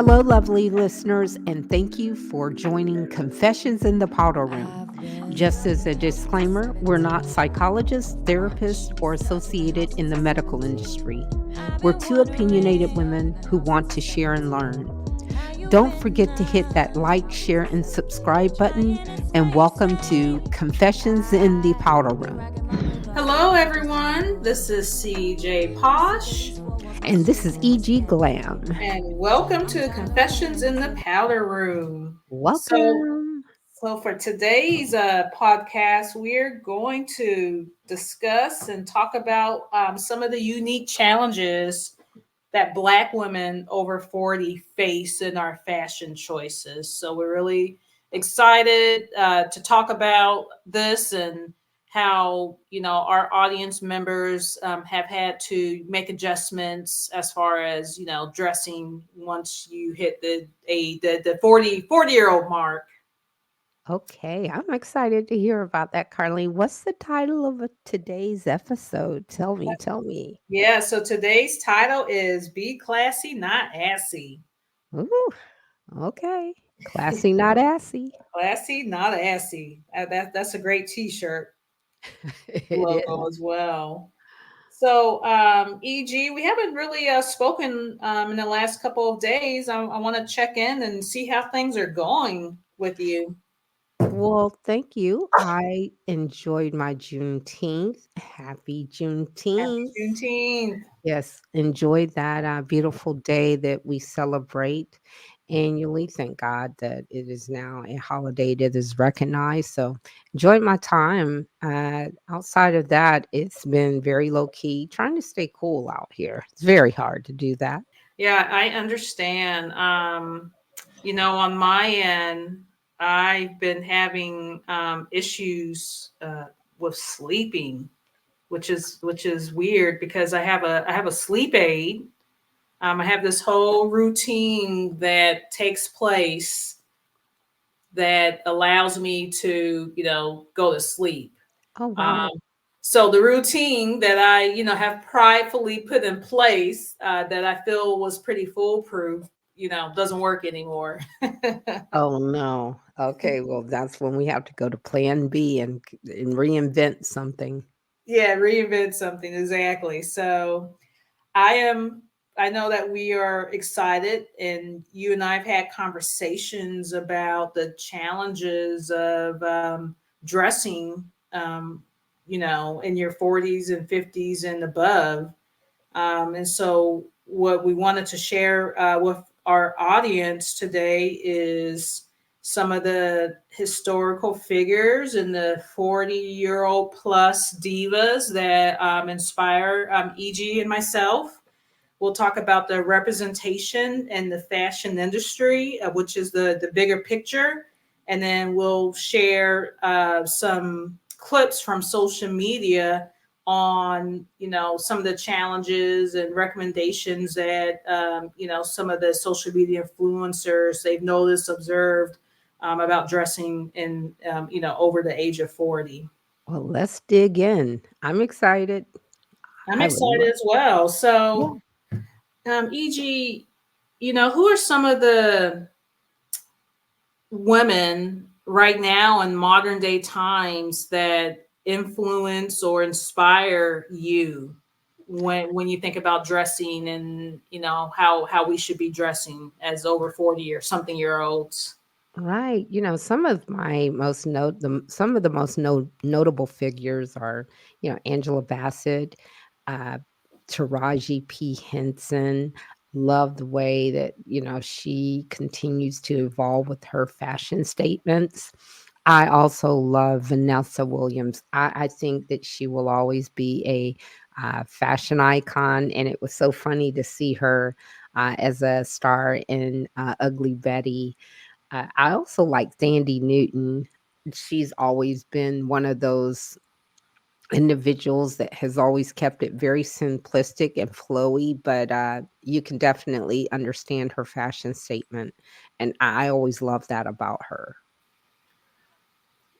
Hello, lovely listeners, and thank you for joining Confessions in the Powder Room. Just as a disclaimer, we're not psychologists, therapists, or associated in the medical industry. We're two opinionated women who want to share and learn. Don't forget to hit that like, share, and subscribe button, and welcome to Confessions in the Powder Room. Hello, everyone. This is CJ Posh, And this is EG Glam. and welcome to Confessions in the Powder Room. So, Welcome. so for today's podcast, we're going to discuss and talk about some of the unique challenges that Black women over 40 face in our fashion choices. So, we're really excited to talk about this and how our audience members have had to make adjustments as far as dressing once you hit the 40 year old mark. Okay, I'm excited to hear about that, Carly. What's the title of today's episode? Tell me. Yeah, so today's title is Be Classy, Not Assy. Ooh, okay. Classy, not assy. Classy, not assy. That's a great t-shirt It is. logo as well. So, EG, we haven't really spoken in the last couple of days. I want to check in and see how things are going with you. Well, thank you. I enjoyed my Juneteenth. Happy Happy Juneteenth. Juneteenth. Yes, enjoyed that beautiful day that we celebrate annually. Thank God that it is now a holiday that is recognized. So, enjoyed my time. Outside of that, it's been very low key, trying to stay cool out here. It's very hard to do that. Yeah, I understand. On my end, I've been having issues with sleeping, which is weird because I have a sleep aid. I have this whole routine that takes place that allows me to, go to sleep. Oh, Um, wow. so the routine that I, have pridefully put in place that I feel was pretty foolproof, doesn't work anymore. Oh, no. Okay, well, that's when we have to go to plan B and reinvent something. Yeah, reinvent something exactly. So I am. I know that we are excited, and you and I have had conversations about the challenges of dressing. In your 40s and 50s and above. And so, what we wanted to share with our audience today is some of the historical figures and the 40-year-old plus divas that inspire EG and myself. We'll talk about the representation in the fashion industry, which is the bigger picture. And then we'll share some clips from social media on some of the challenges and recommendations that some of the social media influencers they've noticed observed about dressing in over the age of 40. Well, let's dig in. I'm excited. I'm I would excited love. as well. Yeah. So EG, who are some of the women right now in modern day times that influence or inspire you when you think about dressing and how we should be dressing as over 40 or something year olds? Right. Some of my some of the most notable figures are, Angela Bassett, uh, Taraji P. Henson. Love the way that, she continues to evolve with her fashion statements. I also love Vanessa Williams. I think that she will always be a fashion icon. And it was so funny to see her as a star in Ugly Betty. I also like Sandy Newton. She's always been one of those individuals that has always kept it very simplistic and flowy, but you can definitely understand her fashion statement. And I always love that about her.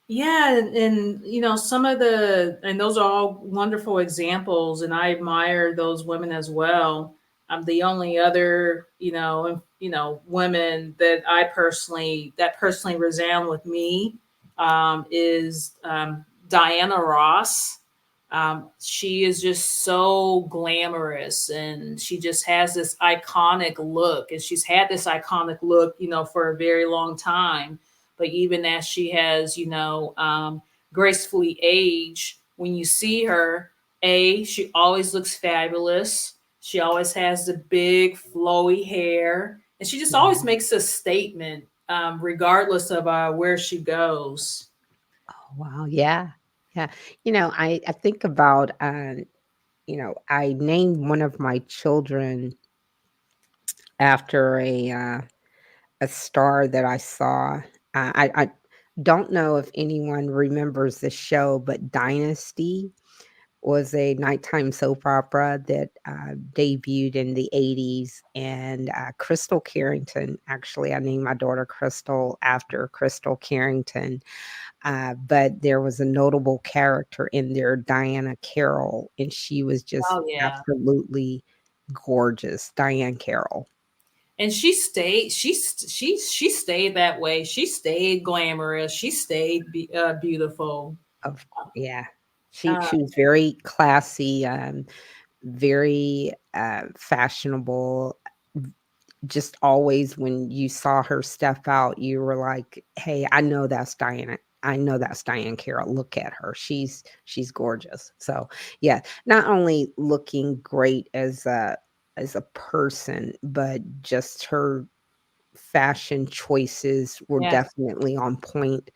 Yeah, and some of the and those are all wonderful examples, and I admire those women as well. The only other, women that I personally resound with me is Diana Ross. She is just so glamorous, and she just has this iconic look, and she's had this iconic look, for a very long time. But even as she has, gracefully aged, when you see her, she always looks fabulous. She always has the big flowy hair, and she just always Yeah. makes a statement, regardless of where she goes. Oh, wow. Yeah. Yeah. I think about, I named one of my children after a star that I saw. I don't know if anyone remembers the show, but Dynasty was a nighttime soap opera that debuted in the 80s. And Crystal Carrington, actually, I named my daughter Crystal after Crystal Carrington. But there was a notable character in there, Diana Carroll, and she was just Oh yeah. absolutely gorgeous, Diane Carroll. And she stayed that way. She stayed glamorous. She stayed beautiful. Of Yeah. Uh, She was very classy, very, fashionable. Just always when you saw her step out, you were like, "Hey, I know that's Diana. I know that's Diane Carroll. Look at her. She's gorgeous." So, yeah, not only looking great as a person, but just her fashion choices were yes. definitely on point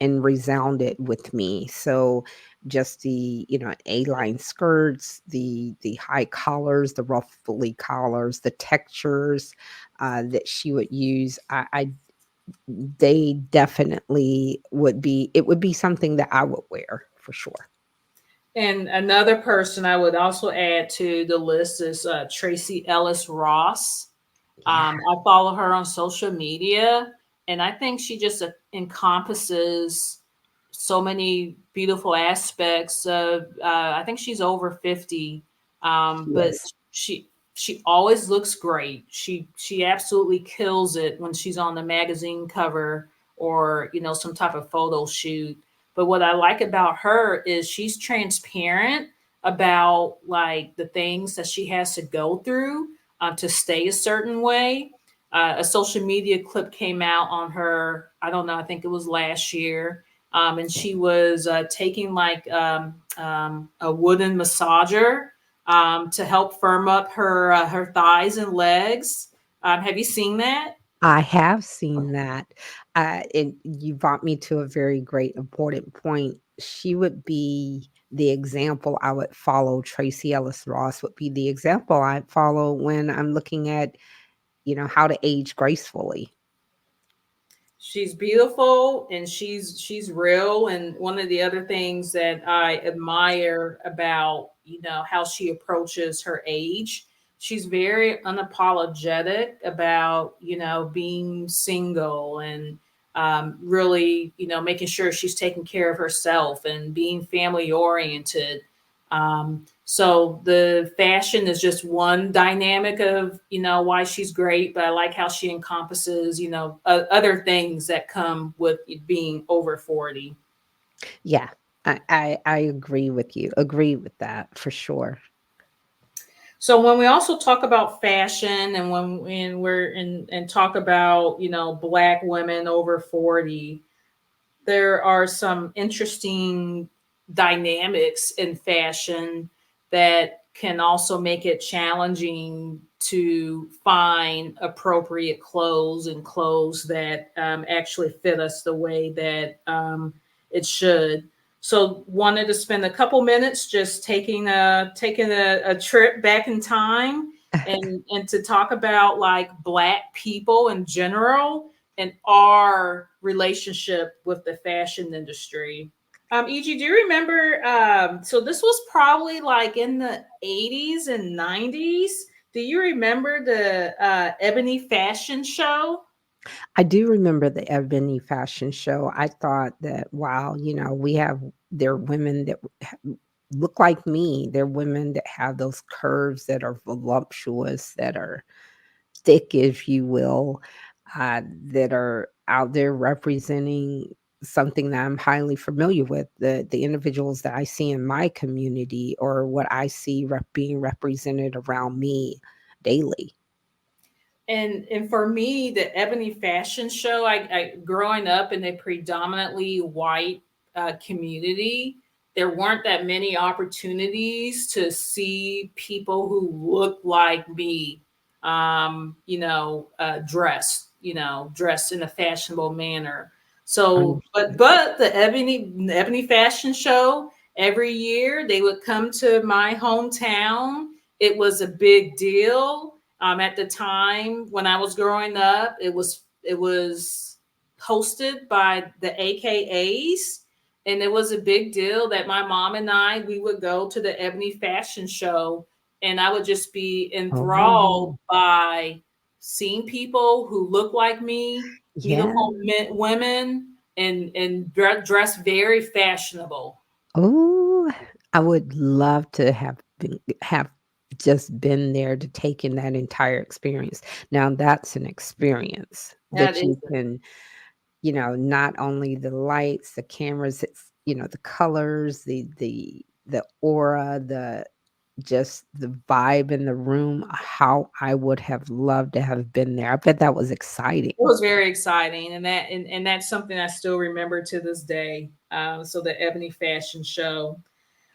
and resounded with me. So just the, A-line skirts, the high collars, the ruffly collars, the textures that she would use, I they definitely would be it would be something that I would wear for sure. And another person I would also add to the list is Tracy Ellis Ross. Yeah. I follow her on social media, and I think she just encompasses so many beautiful aspects of. I think she's over 50, but Yes. she she always looks great. She absolutely kills it when she's on the magazine cover or some type of photo shoot. But what I like about her is she's transparent about like the things that she has to go through to stay a certain way. A social media clip came out on her. I don't know. I think it was last year, and she was taking like a wooden massager to help firm up her thighs and legs. Have you seen that? I have seen that. And you brought me to a very great important point. She would be the example I would follow. Tracy Ellis Ross would be the example I follow when I'm looking at, how to age gracefully. She's beautiful and she's real. And one of the other things that I admire about how she approaches her age, she's very unapologetic about being single and really making sure she's taking care of herself and being family oriented. So the fashion is just one dynamic of why she's great, but I like how she encompasses other things that come with being over 40. Yeah, I agree with you. Agree with that for sure. So when we also talk about fashion and when we're in and talk about black women over 40, there are some interesting dynamics in fashion that can also make it challenging to find appropriate clothes and clothes that actually fit us the way that it should. So wanted to spend a couple minutes just taking a trip back in time and to talk about like black people in general and our relationship with the fashion industry. EG, do you remember? So this was probably like in the 80s and 90s. Do you remember the Ebony Fashion Show? I do remember the Ebony fashion show. I thought that, wow, we have there are women that look like me. They're women that have those curves that are voluptuous, that are thick, if you will, that are out there representing something that I'm highly familiar with. The individuals that I see in my community or what I see being represented around me daily. And for me, the Ebony Fashion Show, I growing up in a predominantly white community, there weren't that many opportunities to see people who look like me, dressed in a fashionable manner. So, but Understood. but the Ebony Fashion Show every year they would come to my hometown. It was a big deal at the time when I was growing up. It was hosted by the AKAs, and it was a big deal that my mom and I we would go to the Ebony Fashion Show, and I would just be enthralled Oh, by seeing people who look like me, yeah. beautiful women, and dress very fashionable. Oh, I would love to have just been there to take in that entire experience. Now that's an experience That that is you can, not only the lights, the cameras, it's, the colors, the aura, just the vibe in the room, how I would have loved to have been there. I bet that was exciting. It was very exciting, and that's something I still remember to this day. So the Ebony Fashion Show.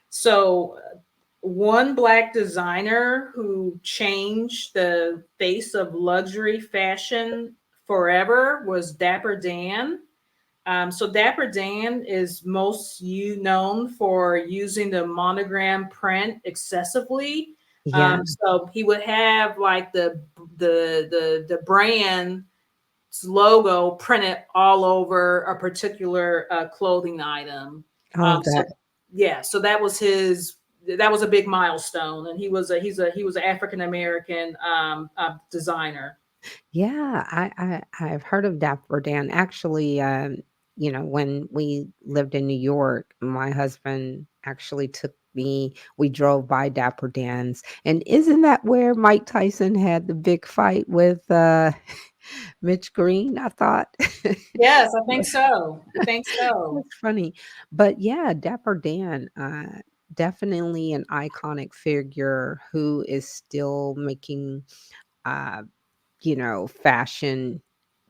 So one black designer who changed the face of luxury fashion forever was Dapper Dan. So Dapper Dan is most you known for using the monogram print excessively. Yeah. So he would have like the brand logo printed all over a particular clothing item. Oh, So that yeah, so that was his. That was a big milestone, and he was an African American designer. Yeah, I've heard of Dapper Dan. Actually, when we lived in New York, my husband actually took me. We drove by Dapper Dan's, and isn't that where Mike Tyson had the big fight with Mitch Green? I thought. Yes, I think so. I think so. That's funny, but yeah, Dapper Dan, definitely an iconic figure who is still making. Uh, fashion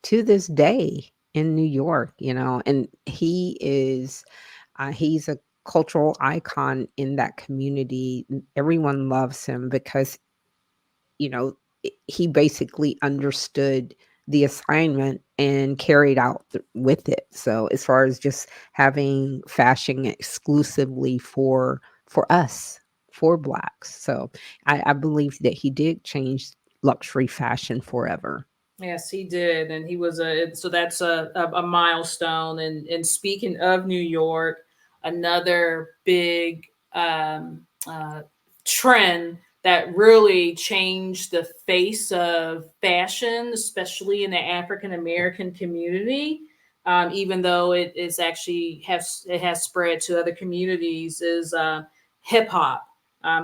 to this day in New York, and he's a cultural icon in that community. Everyone loves him because, you know, he basically understood the assignment and carried out with it. So as far as just having fashion exclusively for us, for blacks. So I believe that he did change luxury fashion forever. Yes, he did, and he was a so that's a milestone. And speaking of New York, another big trend that really changed the face of fashion, especially in the African American community. Even though it has spread to other communities, is hip hop.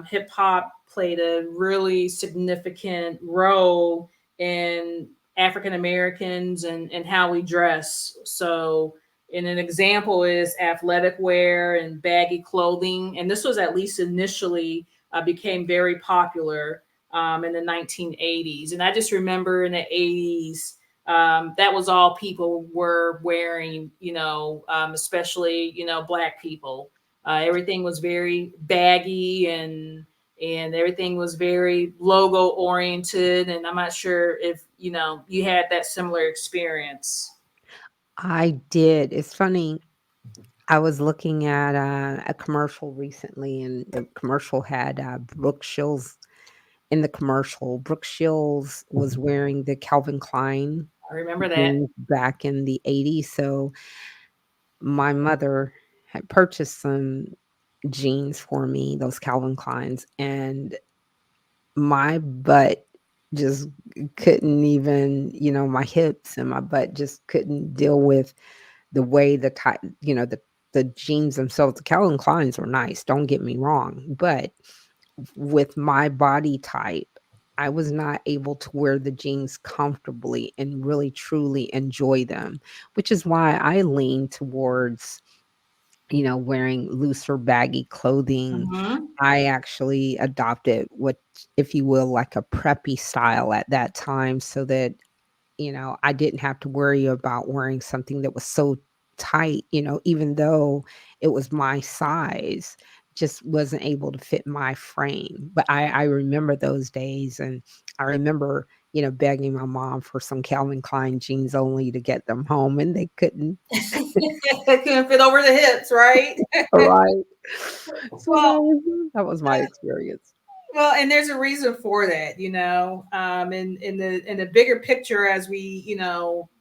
Hip hop played a really significant role in African Americans and how we dress. So, and an example is athletic wear and baggy clothing. And this was at least initially became very popular in the 1980s. And I just remember in the 80s, that was all people were wearing, especially, Black people. Everything was very baggy and everything was very logo oriented. And I'm not sure if you had that similar experience. I did. It's funny. I was looking at a commercial recently, and the commercial had Brooke Shields in the commercial. Brooke Shields was wearing the Calvin Klein I remember that. jeans back in the 80s. So my mother had purchased some jeans for me, those Calvin Kleins, and my butt just couldn't even, my hips and my butt just couldn't deal with the way the the jeans themselves, the Calvin Kleins were nice, don't get me wrong, but with my body type, I was not able to wear the jeans comfortably and really truly enjoy them, which is why I lean towards, wearing looser, baggy clothing. Mhm. I actually adopted what, if you will, like a preppy style at that time so that I didn't have to worry about wearing something that was so tight, even though it was my size, just wasn't able to fit my frame. But I remember those days, and I remember, begging my mom for some Calvin Klein jeans only to get them home, and they couldn't. It couldn't fit over the hips, right? Right. So Well, that was my experience. well, and there's a reason for that, in the bigger picture, as we,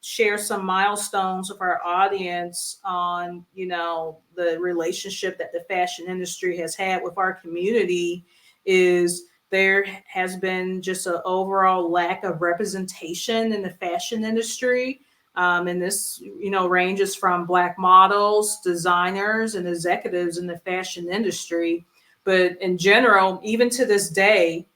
share some milestones with our audience on, the relationship that the fashion industry has had with our community, is there has been just an overall lack of representation in the fashion industry. And this, ranges from Black models, designers, and executives in the fashion industry. But in general, even to this day,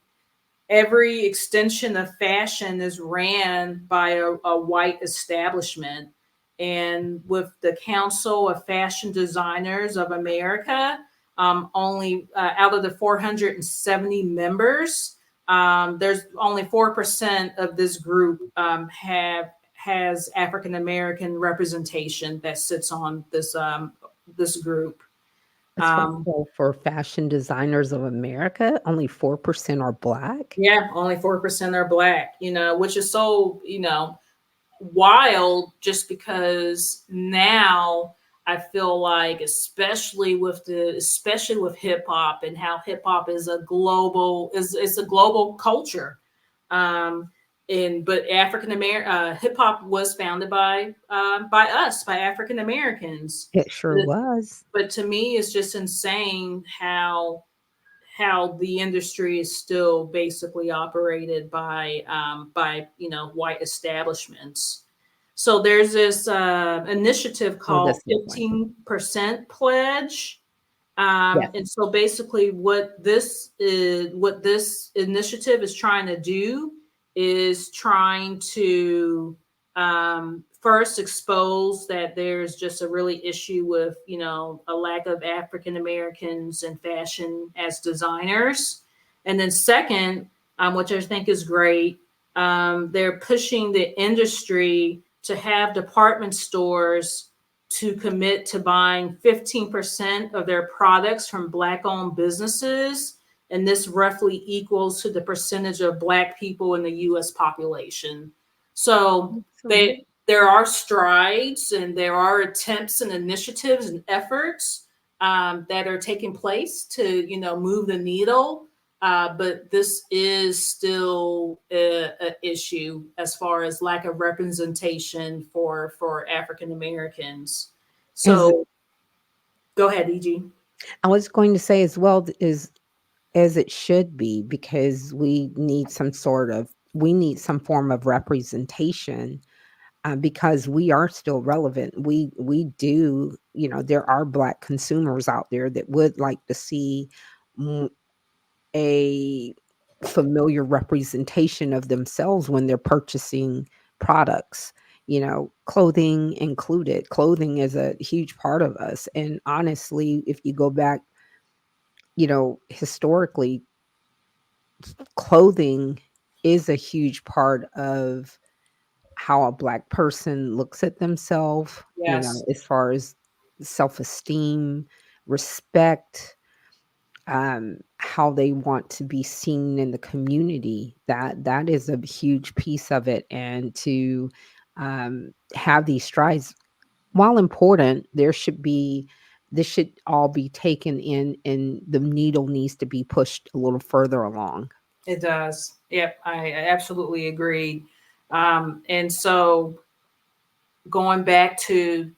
every extension of fashion is ran by a white establishment. And with the Council of Fashion Designers of America, only out of the 470 members, there's only 4% of this group has African American representation that sits on this group. That's what Um, for Fashion Designers of America, only 4% are Black? Yeah, only 4% are black, which is so, wild, just because now I feel like, especially with hip hop, and how hip hop is a global culture. Um but African American hip hop was founded by us, by African Americans. It sure was. But to me, it's just insane how the industry is still basically operated by white establishments. So there's this initiative Oh, called that's lovely. 15% Pledge. Yes, And so basically what this initiative is trying to do is trying to first expose that there's just a really issue with, a lack of African Americans in fashion as designers. And then second, which I think is great, they're pushing the industry to have department stores to commit to buying 15% of their products from Black owned businesses. And this roughly equals to the percentage of Black people in the US population. So excellent. there are strides, and there are attempts and initiatives and efforts that are taking place to, move the needle. But this is still a issue as far as lack of representation for African Americans. As So go ahead, EG. I was going to say as well, is as it should be, because we need some form of representation, because we are still relevant. We do, there are Black consumers out there that would like to see a familiar representation of themselves when they're purchasing products, clothing included. Clothing is a huge part of us. And honestly, if you go back, historically, clothing is a huge part of how a Black person looks at themselves, Yes, as far as self-esteem, respect, how they want to be seen in the community. That is a huge piece of it. And to have these strides, while important, this should all be taken in, and the needle needs to be pushed a little further along. it does. Yep, I absolutely agree. And so going back to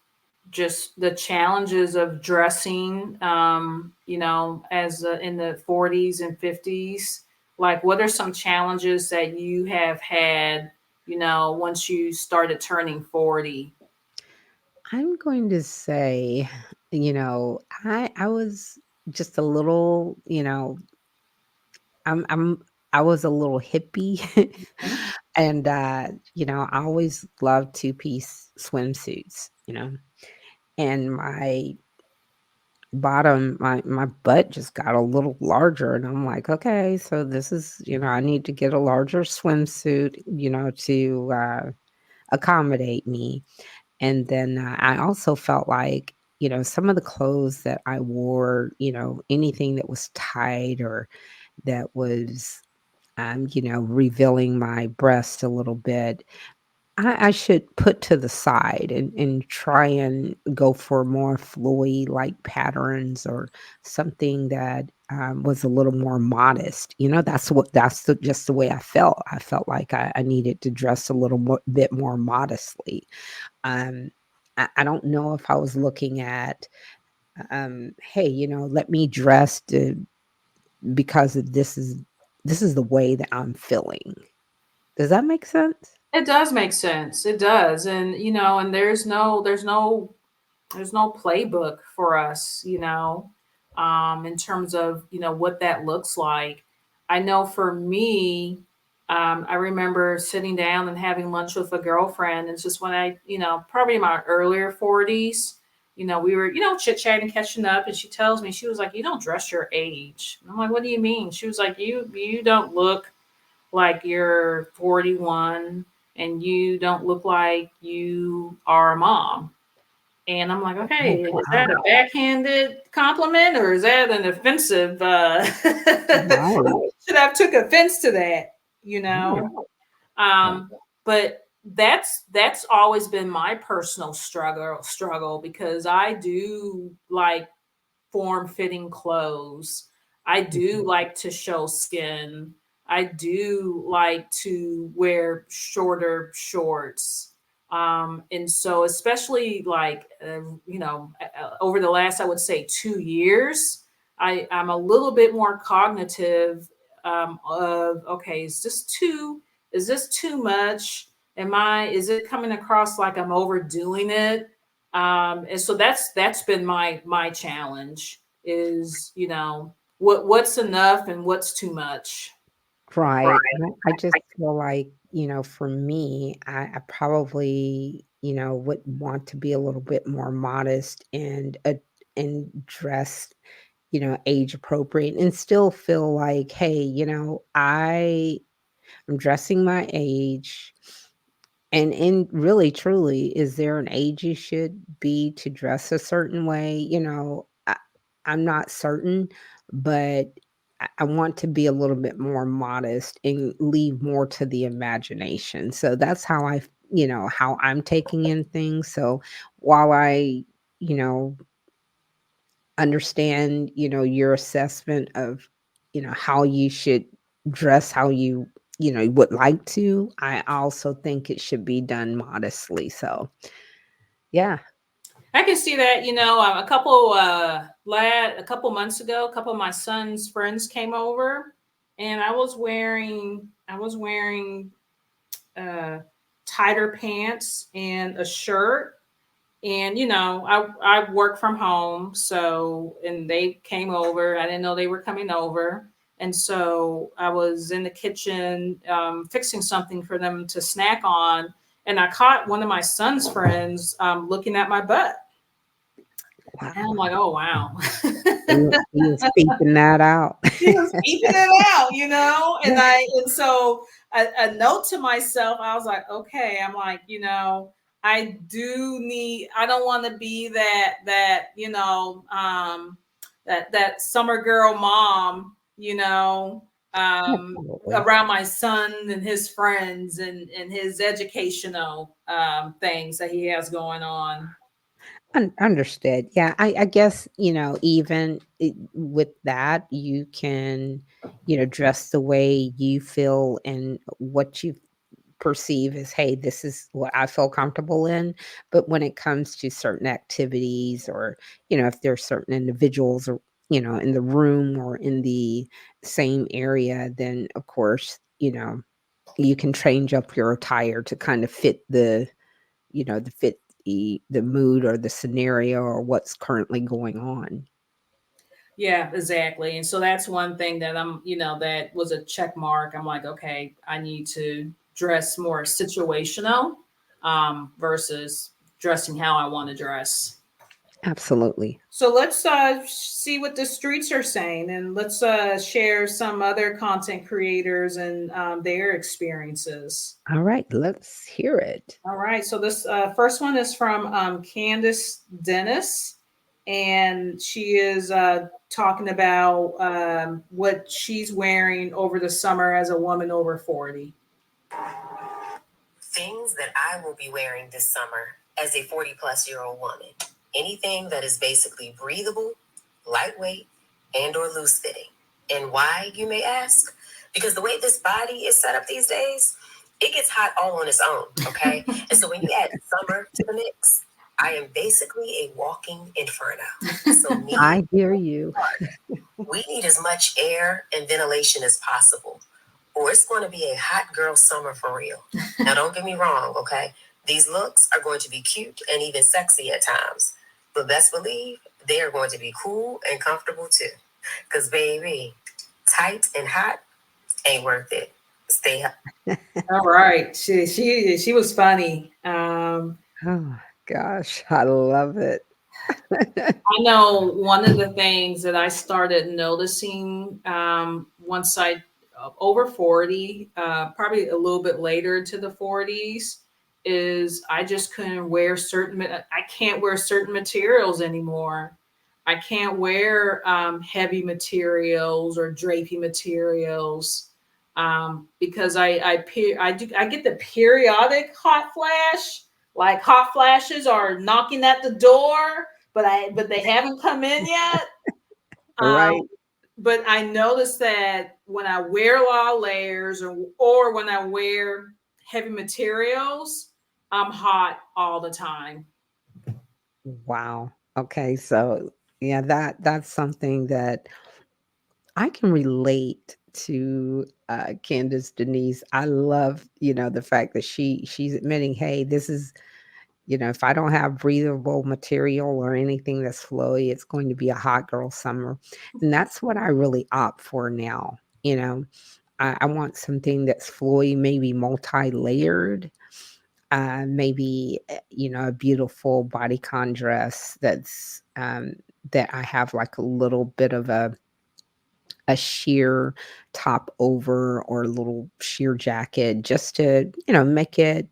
just the challenges of dressing, as in the 40s and 50s. Like, what are some challenges that you have had, once you started turning 40? I'm going to say, I was just a little, I'm I was a little hippie Mhm. and I always loved two-piece swimsuits, and my butt just got a little larger and I'm like, okay, so this is, I need to get a larger swimsuit, to accommodate me. And then I also felt like, some of the clothes that I wore, anything that was tight or that was, revealing my breast a little bit, I should put to the side and try and go for more flowy like patterns or something that was a little more modest. Just the way I felt. I felt like I needed to dress a little bit more modestly. Um, I don't know if I was looking at, hey, let me dress because this is the way that I'm feeling. Does that make sense? It does make sense. It does. And and there's no playbook for us, in terms of, what that looks like. I know for me, I remember sitting down and having lunch with a girlfriend. It's just when probably in my earlier 40s, we were, chit chatting, catching up, and she tells me, she was like, "You don't dress your age." And I'm like, "What do you mean?" She was like, "You don't look like you're 41, and you don't look like you are a mom." And I'm like, Oh, okay, is that wow. a backhanded compliment or is that an offensive? Right. Should have took offense to that, you Yeah. know? But that's always been my personal struggle because I do like form fitting clothes. I do Mhm. like to show skin. I do like to wear shorter shorts. And so, especially like, over the last, I would say, 2 years, I'm a little bit more cognitive of, okay, is this too much? Is it coming across like I'm overdoing it? And so that's been my challenge is, what's enough and what's too much. Right. I just feel like, for me, I probably, would want to be a little bit more modest and dress, age appropriate and still feel like, hey, I'm dressing my age. And really, truly, is there an age you should be to dress a certain way? I'm not certain, but I want to be a little bit more modest and leave more to the imagination. So that's how I'm taking in things. So while I, you know, understand, your assessment of, how you should dress, how you would like to, I also think it should be done modestly. So, yeah. I can see that. A couple months ago, a couple of my son's friends came over, and I was wearing uh, tighter pants and a shirt. And I work from home, so and they came over. I didn't know they were coming over, and so I was in the kitchen fixing something for them to snack on, and I caught one of my son's friends looking at my butt, and I'm Wow. like, "Oh wow." He was peeping that out. He was keeping it out, and so a note to myself, I was like, okay, I'm like, I don't want to be that summer girl mom, Absolutely. around my son and his friends and his educational things that he has going on. Understood. Yeah, I guess, even with that, you can, dress the way you feel and what you perceive as, hey, this is what I feel comfortable in. But when it comes to certain activities or, if there are certain individuals or, in the room or in the same area, then of course, you can change up your attire to kind of fit the fit the mood or the scenario or what's currently going on. Yeah, exactly. And so that's one thing that that was a check mark. I'm like, okay, I need to dress more situational versus dressing how I want to dress. Absolutely. So let's see what the streets are saying, and let's share some other content creators and their experiences. All right, let's hear it. All right. So this first one is from Candace Dennis, and she is talking about what she's wearing over the summer as a woman over 40. Things that I will be wearing this summer as a 40-plus-year-old woman. Anything that is basically breathable, lightweight, and or loose fitting. And why, you may ask? Because the way this body is set up these days, it gets hot all on its own, okay? And so when you add summer to the mix, I am basically a walking inferno. So I hear you. we need as much air and ventilation as possible, or it's going to be a hot girl summer for real. Now, don't get me wrong, okay? These looks are going to be cute and even sexy at times, but best believe they are going to be cool and comfortable too. Because, baby, tight and hot ain't worth it. Stay hot. All right. She was funny. Oh gosh, I love it. I know one of the things that I started noticing once I over 40, probably a little bit later to the 40s, is I just couldn't wear I can't wear certain materials anymore. I can't wear heavy materials or drapey materials because I get the periodic hot flash. Like hot flashes are knocking at the door, but they haven't come in yet. Right. But I noticed that when I wear a lot of layers or when I wear heavy materials, I'm hot all the time. Wow. Okay, so yeah, that's something that I can relate to Candace Denise. I love, the fact that she's admitting, hey, this is, if I don't have breathable material or anything that's flowy, it's going to be a hot girl summer. And that's what I really opt for now. I want something that's flowy, maybe multi-layered, maybe a beautiful bodycon dress that I have like a little bit of a sheer top over or a little sheer jacket just to make it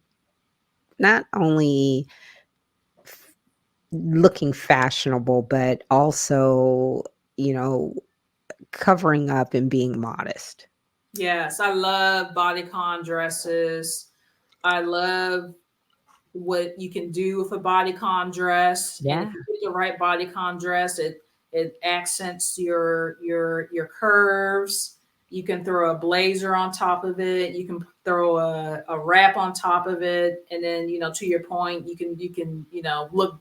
not only looking fashionable but also you know covering up and being modest. Yes, I love bodycon dresses. I love what you can do with a bodycon dress, and if Yeah, you get the right bodycon dress, it accents your curves. You can throw a blazer on top of it. You can throw a wrap on top of it, and then to your point, you can look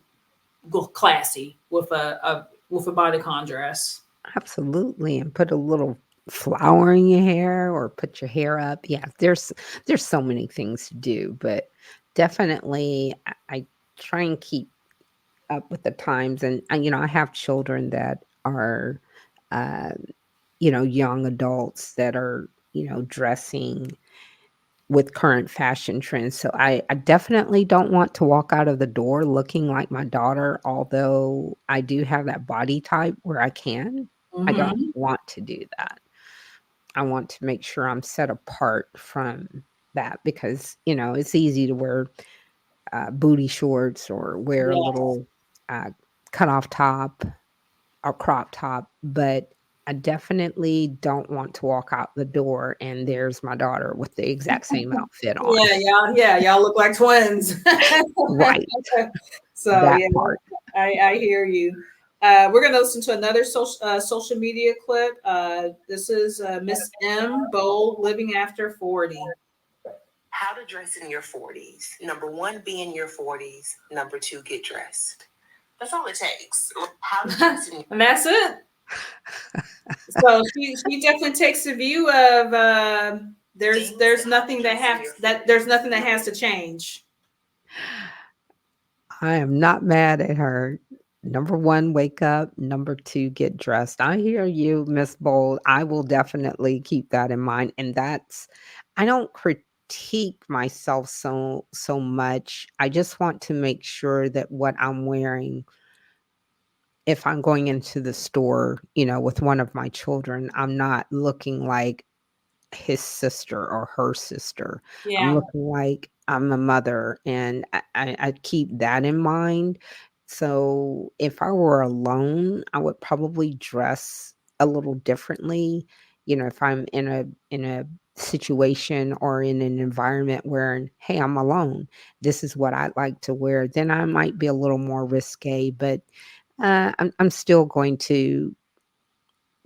classy with a bodycon dress. absolutely, and put a little flower in your hair or put your hair up. Yeah, there's so many things to do, but definitely I try and keep up with the times, and I have children that are uh, young adults that are dressing with current fashion trends. So I definitely don't want to walk out of the door looking like my daughter, although I do have that body type where I can. I don't Hmm. want to do that. I want to make sure I'm set apart from that because, it's easy to wear booty shorts or wear a Yeah. little uh, cut off top or crop top, but I definitely don't want to walk out the door and there's my daughter with the exact same outfit on. Y'all look like twins. Right, So that yeah, part. I hear you. We're gonna listen to another social media clip. This is Miss M. Bold, living after 40. How to dress in your 40s. Number one, be in your 40s. Number two, get dressed. That's all it takes. How to dress in And that's it. So she definitely takes the view of there's nothing that has to change. I am not mad at her. Number 1, wake up. Number 2, get dressed. I hear you, Miss Bold. I will definitely keep that in mind, and that's I don't critique myself so much. I just want to make sure that what I'm wearing, if I'm going into the store, with one of my children, I'm not looking like his sister or her sister. I'm Yeah. looking like I'm a mother, and I keep that in mind. So if I were alone, I would probably dress a little differently. If I'm in a situation or in an environment where, hey, I'm alone, this is what I'd like to wear, then I might be a little more risque, but I'm still going to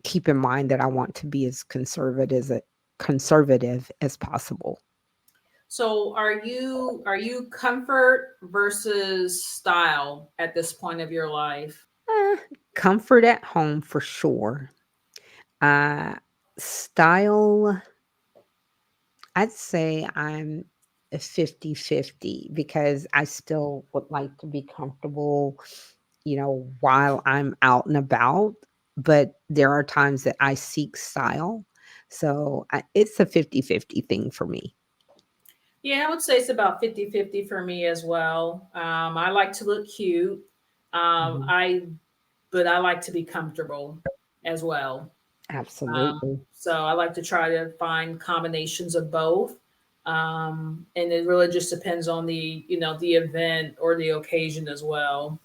keep in mind that I want to be as conservative as possible. So are you comfort versus style at this point of your life? Eh, Comfort at home for sure. Uh, Style, I'd say I'm a 50-50 because I still would like to be comfortable, while I'm out and about, but there are times that I seek style. So it's a 50-50 thing for me. Yeah, I would say it's about 50-50 for me as well. I like to look cute. Mhm. I but I like to be comfortable as well. Absolutely. So I like to try to find combinations of both. And it really just depends on the event or the occasion as well.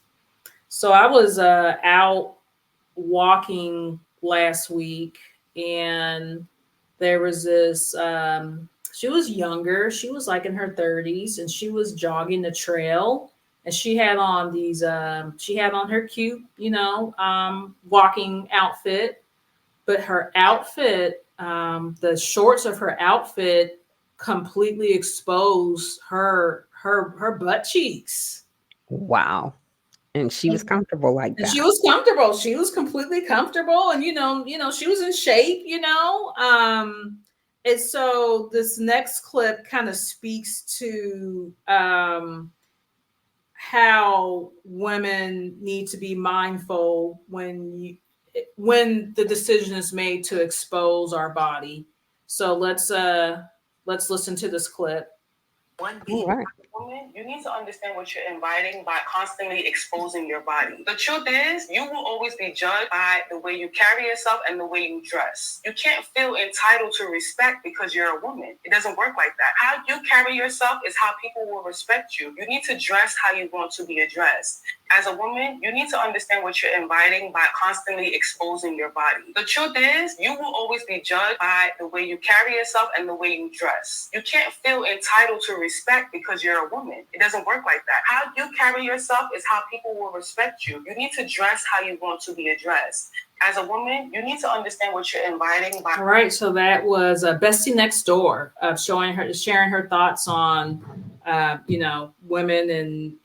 So I was out walking last week, and there was this she was younger, she was like in her 30s, and she was jogging the trail, and she had on her cute walking outfit, but her outfit, the shorts of her outfit completely exposed her butt cheeks. Wow. And she was comfortable like And she that. was comfortable. She was completely comfortable, and she was in shape. And so this next clip kind of speaks to how women need to be mindful when the decision is made to expose our body. So let's listen to this clip. One All being right. a woman, you need to understand what you're inviting by constantly exposing your body. The truth is, you will always be judged by the way you carry yourself and the way you dress. You can't feel entitled to respect because you're a woman. It doesn't work like that. How you carry yourself is how people will respect you. You need to dress how you want to be addressed. As a woman, you need to understand what you're inviting by constantly exposing your body. The truth is, you will always be judged by the way you carry yourself and the way you dress. You can't feel entitled to respect because you're a woman. It doesn't work like that. How you carry yourself is how people will respect you. You need to dress how you want to be addressed. As a woman, you need to understand what you're inviting by. All right, so that was Bestie Next Door, sharing her thoughts on, women,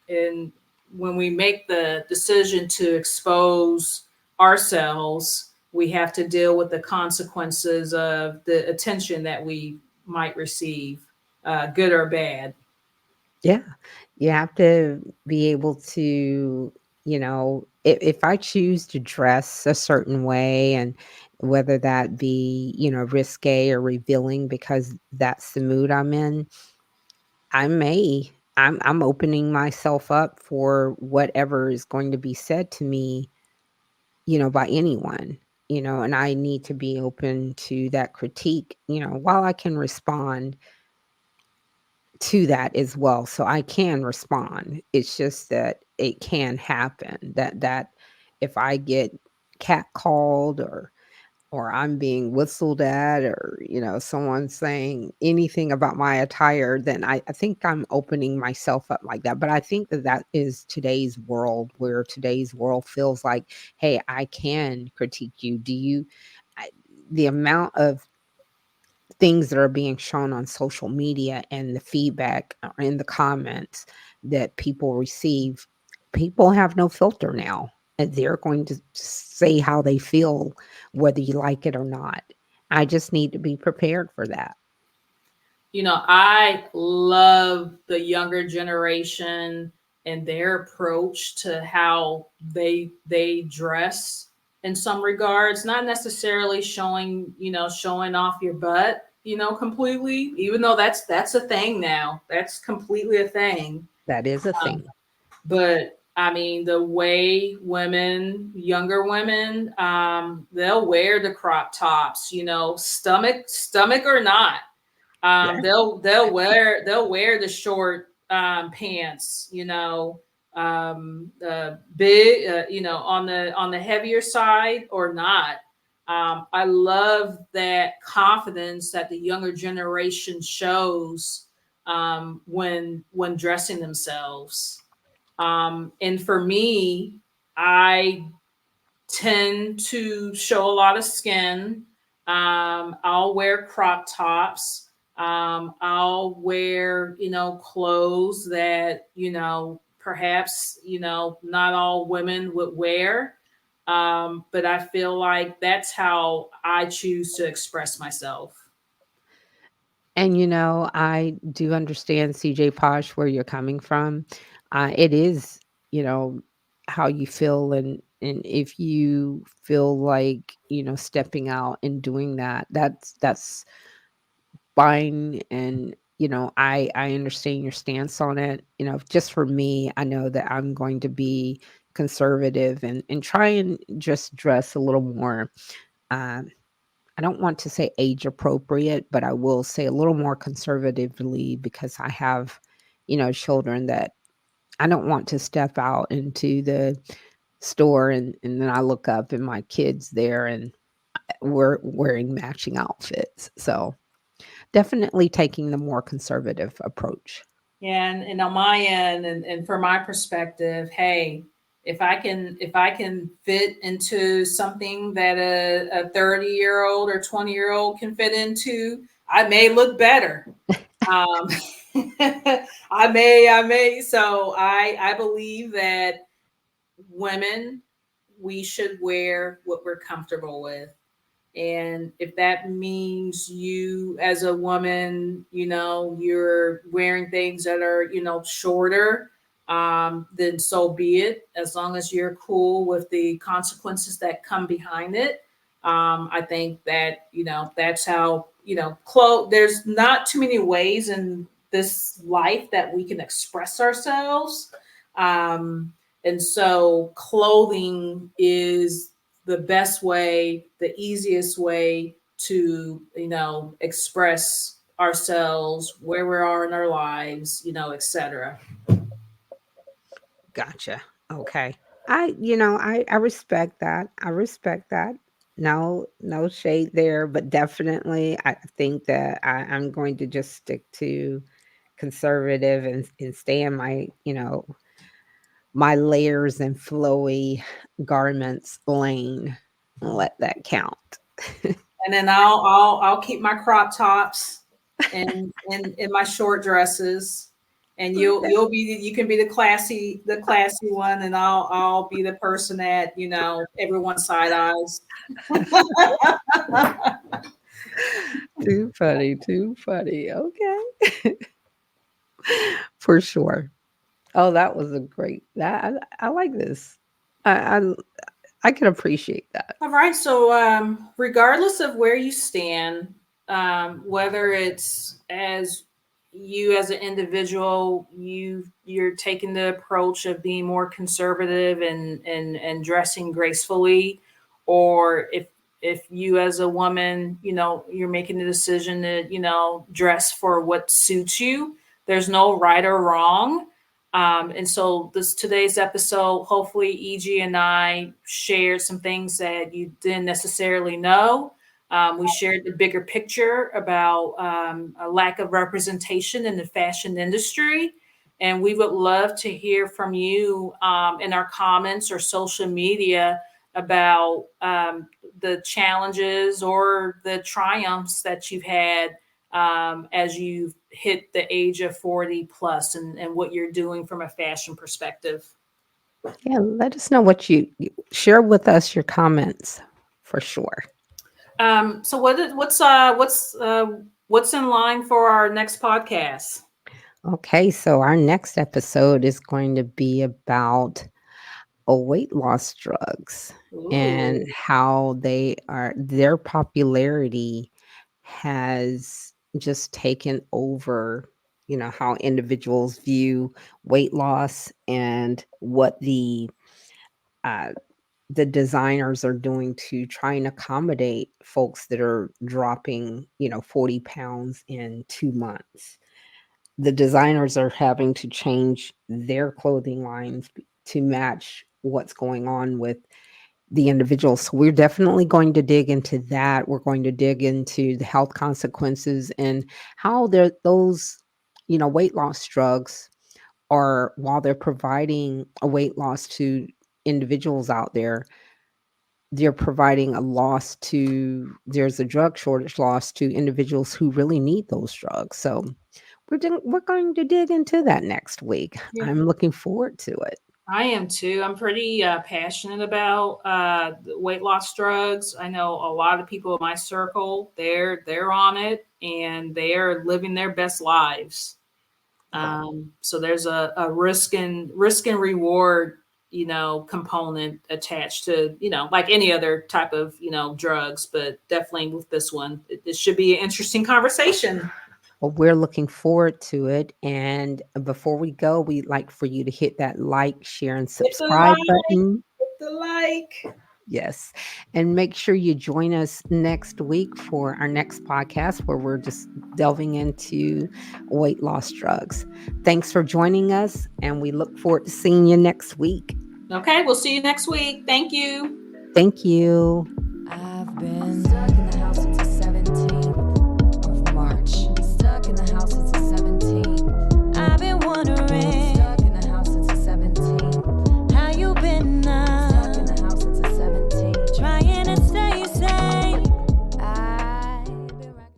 and when we make the decision to expose ourselves, we have to deal with the consequences of the attention that we might receive, good or bad. Yeah. You have to be able to, if I choose to dress a certain way, and whether that be, risque or revealing because that's the mood I'm in, I'm opening myself up for whatever is going to be said to me, by anyone, and I need to be open to that critique, while I can respond to that as well. So I can respond. It's just that it can happen that if I get catcalled, or I'm being whistled at, or someone saying anything about my attire, then I think I'm opening myself up like that. But I think that is today's world, where today's world feels like, hey, I can critique you. I, the amount of things that are being shown on social media and the feedback in the comments that people receive, people have no filter now. And they're going to say how they feel, whether you like it or not. I just need to be prepared for that. I love the younger generation and their approach to how they dress in some regards, not necessarily showing off your butt, completely, even though that's a thing now. That's completely a thing. That is a Um, thing. but I mean, the way younger women, they'll wear the crop tops, stomach or not. Yeah. They'll wear the short pants, big, on the heavier side or not. I love that confidence that the younger generation shows when dressing themselves. And for me, I tend to show a lot of skin. I'll wear crop tops. I'll wear, clothes that, perhaps, not all women would wear. But I feel like that's how I choose to express myself. And, I do understand CJ Posh where you're coming from. It is, you know, how you feel and if you feel like, stepping out and doing that, that's fine. And, I understand your stance on it. Just for me, I know that I'm going to be conservative and try and just dress a little more um I don't want to say age appropriate, but I will say a little more conservatively because I have, children that I don't want to step out into the store and then I look up and my kids there and we're wearing matching outfits. So definitely taking the more conservative approach. Yeah, and on my end, and from my perspective, hey, if I can fit into something that a 30-year-old or 20-year-old can fit into, I may look better. Um, I may. So I believe that women, we should wear what we're comfortable with. And if that means you as a woman, you're wearing things that are, shorter, then so be it, as long as you're cool with the consequences that come behind it. I think that, that's how, there's not too many ways in this life that we can express ourselves. And so clothing is the best way, the easiest way to, express ourselves, where we are in our lives, etc. Gotcha. Okay. I respect that. I respect that. No shade there, but definitely I think that I'm going to just stick to conservative and stay in my layers and flowy garments lane and let that count. And then I'll keep my crop tops and in my short dresses. And you can be the classy one, and I'll be the person that everyone side eyes. Too funny, too funny. Okay. For sure. Oh, that was a great that I like this. I I can appreciate that. All right. So, regardless of where you stand, whether it's as you as an individual, you're taking the approach of being more conservative and dressing gracefully, or if you as a woman, you're making the decision to dress for what suits you. There's no right or wrong. And so this today's episode, hopefully EG and I shared some things that you didn't necessarily know. We shared the bigger picture about a lack of representation in the fashion industry. And we would love to hear from you in our comments or social media about the challenges or the triumphs that you've had as you've hit the age of 40 plus and what you're doing from a fashion perspective. Yeah, let us know what you share with us your comments for sure. So what's in line for our next podcast? Okay, so our next episode is going to be about weight loss drugs and Ooh. how their popularity has just taken over, how individuals view weight loss and what uh, the designers are doing to try and accommodate folks that are dropping, 40 pounds in 2 months. The designers are having to change their clothing lines to match what's going on with the individual. So we're definitely going to dig into that. We're going to dig into the health consequences and how those, weight loss drugs are, while they're providing a weight loss to individuals out there, they're providing a loss to there's a drug shortage loss to individuals who really need those drugs. So we're going to dig into that next week. Yeah. I'm looking forward to it. I am too. I'm pretty passionate about the weight loss drugs. I know a lot of people in my circle. They're on it and they are living their best lives. So there's a risk and reward, component attached to, like any other type of, drugs, but definitely with this one, it should be an interesting conversation. Well, we're looking forward to it. And before we go, we'd like for you to hit that like, share, and Hit the subscribe like, button. hit the like. Yes. And make sure you join us next week for our next podcast where we're just delving into weight loss drugs. Thanks for joining us, and we look forward to seeing you next week. Okay, we'll see you next week. Thank you. Thank you. I've been